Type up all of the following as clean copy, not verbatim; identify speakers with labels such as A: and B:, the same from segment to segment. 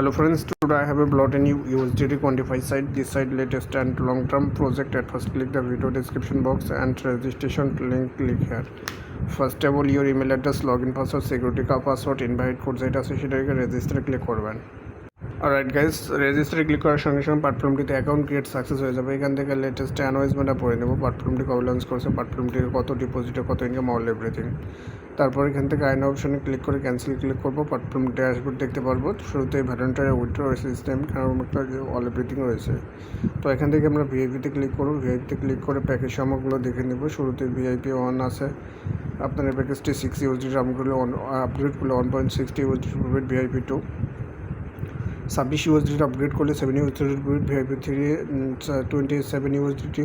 A: Hello friends, today I have brought a new USDT quantify site. This site latest and long-term project. At first click the video description box and registration link, click here. First of all your email address, login password, security password, invite code যেটা আছে সেটাকে রেজিস্টারে click করবেন। Alright guys, রেজিস্টারে click করার সঙ্গে সঙ্গে প্ল্যাটফর্মটিতে account create success হয়ে যাবে। এখান থেকে লেটেস্ট অ্যানাউন্সমেন্টটা পড়ে নেব, প্ল্যাটফর্মটি কবে লঞ্চ করছে, প্ল্যাটফর্মটির কত ডিপোজিটে, কত ইনকাম, অল এভরিথিং। তারপর এখান থেকে আইন অপশনে ক্লিক করে ক্যান্সেল ক্লিক করবো, প্ল্যাটফর্ম ড্যাশবোর্ড দেখতে পারবো। শুরুতে ভ্যালেন্টাইন উইথড্র সিস্টেম কারণ একটা অল এভরিথিং রয়েছে। তো এখান থেকে আমরা ভিআইপিতে ক্লিক করবো, ভিআইপিতে ক্লিক করে প্যাকেজ সামগ্রীগুলো দেখে নেব। শুরুতে ভিআইপি 1 আছে, আপনার এই প্যাকেজটি 6 ইউএসডি আপগ্রেড করলে 1.60 USD profit, VIP 2 26 USD upgrade করলে 7 USD profit, VIP 3 27 USD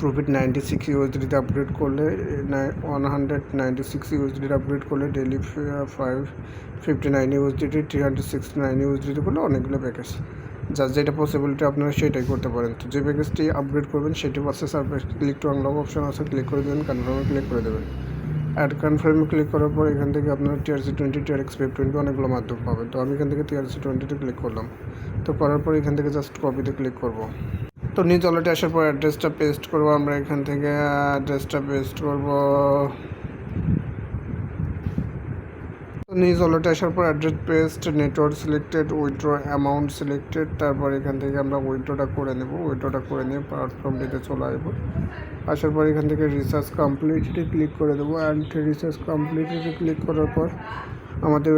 A: profit, 96 ইউএসডিতে আপগ্রেড করলে 196 ইউএসডিতে আপগ্রেড করলে ডেইলি 59 ইউএসডি, 369 ইউএসডিতে করলে অনেকগুলো প্যাকেজ। যার যেটা পসিবিলিটি আপনারা সেটাই করতে পারেন। তো যে প্যাকেজটি আপগ্রেড করবেন সেটি প্রসেস আর ক্লিক টু আনলক অপশন আছে, ক্লিক করে দেবেন, কনফার্মে ক্লিক করে দেবেন। অ্যাড কনফার্মে ক্লিক করার পর এখান থেকে আপনারা TRC20, TRX 20 অনেকগুলো মাধ্যম পাবেন। তো আমি এখান থেকে TRC20তে ক্লিক করলাম। তো করার পর এখান থেকে জাস্ট কপিতে ক্লিক করব। তো নিজ ওয়ালেটে আসার পর অ্যাড্রেসটা পেস্ট করব। আমরা এখান থেকে অ্যাড্রেসটা পেস্ট করব। নিজ ওয়ালেটে আসার পর address paste, network selected, withdraw amount selected. তারপর এখান থেকে আমরা উইথড্রটা করে নেব। উইথড্রটা করে নিয়ে প্ল্যাটফর্মটিতে চলে আসবো। আসার পর এখান থেকে রিসার্চ কমপ্লিটলি ক্লিক করে দেবো। অ্যান্ড রিসার্চ কমপ্লিটলি ক্লিক করার পর আমাদের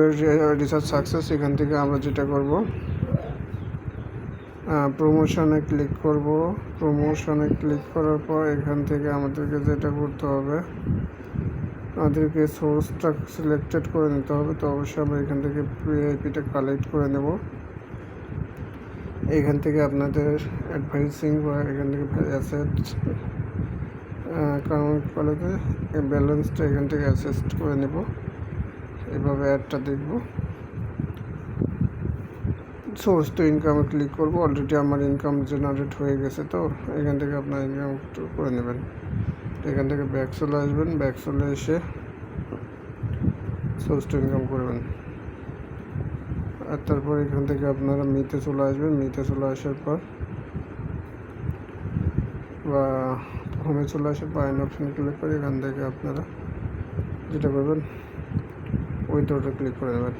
A: রিসার্চ সাকসেস। এখান থেকে আমরা যেটা করব, প্রমোশনে ক্লিক করব। প্রমোশনে ক্লিক করার পর এখান থেকে আমাদেরকে যেটা করতে হবে, আমাদেরকে সোর্সটা সিলেক্টেড করে নিতে হবে। তো অবশ্যই আমরা এখান থেকে ভিআইপিটা কালেক্ট করে নেব। এখান থেকে আপনাদের অ্যাডভাইসিং বা এখান থেকে অ্যাসেট কাউন্ট করাতে ব্যালেন্সটা এখান থেকে অ্যাসেস্ট করে নেব। এভাবে অ্যাডটা দেখব। সোর্স টু ইনকামে ক্লিক করব। অলরেডি আমার ইনকাম জেনারেট হয়ে গেছে, তো এখান থেকে আপনার ইনকাম করে নেবেন। এখান থেকে ব্যাক চলে আসবেন, ব্যাক চলে এসে সোর্স টু ইনকাম করবেন। আর তারপর এখান থেকে আপনারা মিতে চলে আসবেন। মিতে চলে আসার পর বা হোমে চলে আসার পর আইন অপশানে ক্লিক করে এখান থেকে আপনারা যেটা করবেন উইথড্রোতে ক্লিক করে নেবেন।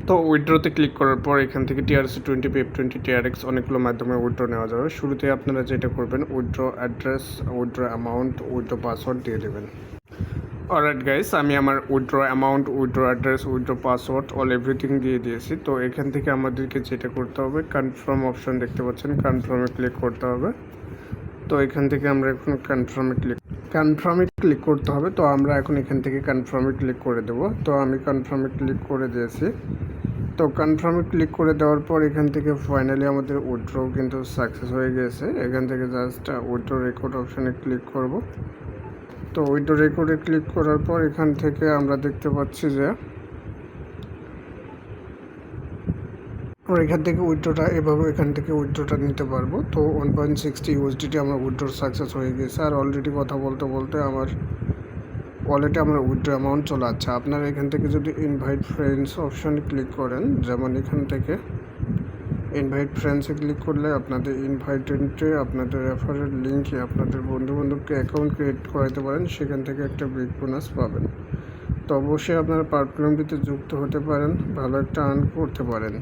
A: তো উইথড্রোতে ক্লিক করার পর এখান থেকে TRC20, PEP20, TRX অনেকগুলো মাধ্যমে উইথড্র নেওয়া যাবে। শুরুতে আপনারা যেটা করবেন withdraw address, withdraw amount, withdraw password দিয়ে দেবেন। অলরাইট গাইস, আমি আমার withdraw amount, withdraw address, withdraw password all everything দিয়ে দিয়েছি। তো এখান থেকে আমাদেরকে যেটা করতে হবে, কনফার্ম অপশন দেখতে পাচ্ছেন, কনফার্মে ক্লিক করতে হবে। তো এখান থেকে আমরা এখন কনফার্মে ক্লিক করতে হবে। তো আমরা এখন এখান থেকে কনফার্মে ক্লিক করে দেব। তো আমি কনফার্মে ক্লিক করে দিয়েছি। তো কনফার্মে ক্লিক করে দেওয়ার পর এখান থেকে ফাইনালি আমাদের উইথড্র কিন্তু সাকসেস হয়ে গেছে। এখান থেকে জাস্ট উইথড্র রেকর্ড অপশানে ক্লিক করব। তো উইথড্র রেকর্ডে ক্লিক করার পর এখান থেকে আমরা দেখতে পাচ্ছি যে আমরা এখান থেকে উইথড্রটা এভাবে এখান থেকে উইথড্রটা নিতে পারবো। তো 1.60 ইউএসডিটি আমরা উইথড্র সাকসেস হয়ে গেছে। আর অলরেডি কথা বলতে বলতে আমার ওয়ালেটে আমার উইথড্র অ্যামাউন্ট চলে যাচ্ছে। আপনারা এখান থেকে যদি ইনভাইট ফ্রেন্ডস অপশানে ক্লিক করেন, যেমন এখান থেকে ইনভাইট ফ্রেন্ডসে ক্লিক করলে আপনাদের ইনভাইটেন্টে আপনাদের রেফারেল লিঙ্কে আপনাদের বন্ধুবান্ধবকে অ্যাকাউন্ট ক্রিয়েট করাতে পারেন, সেখান থেকে একটা বিগ বোনাস পাবেন। তো অবশ্যই আপনারা প্ল্যাটফর্মটিতে যুক্ত হতে পারেন, ভালো একটা আর্ন করতে পারেন।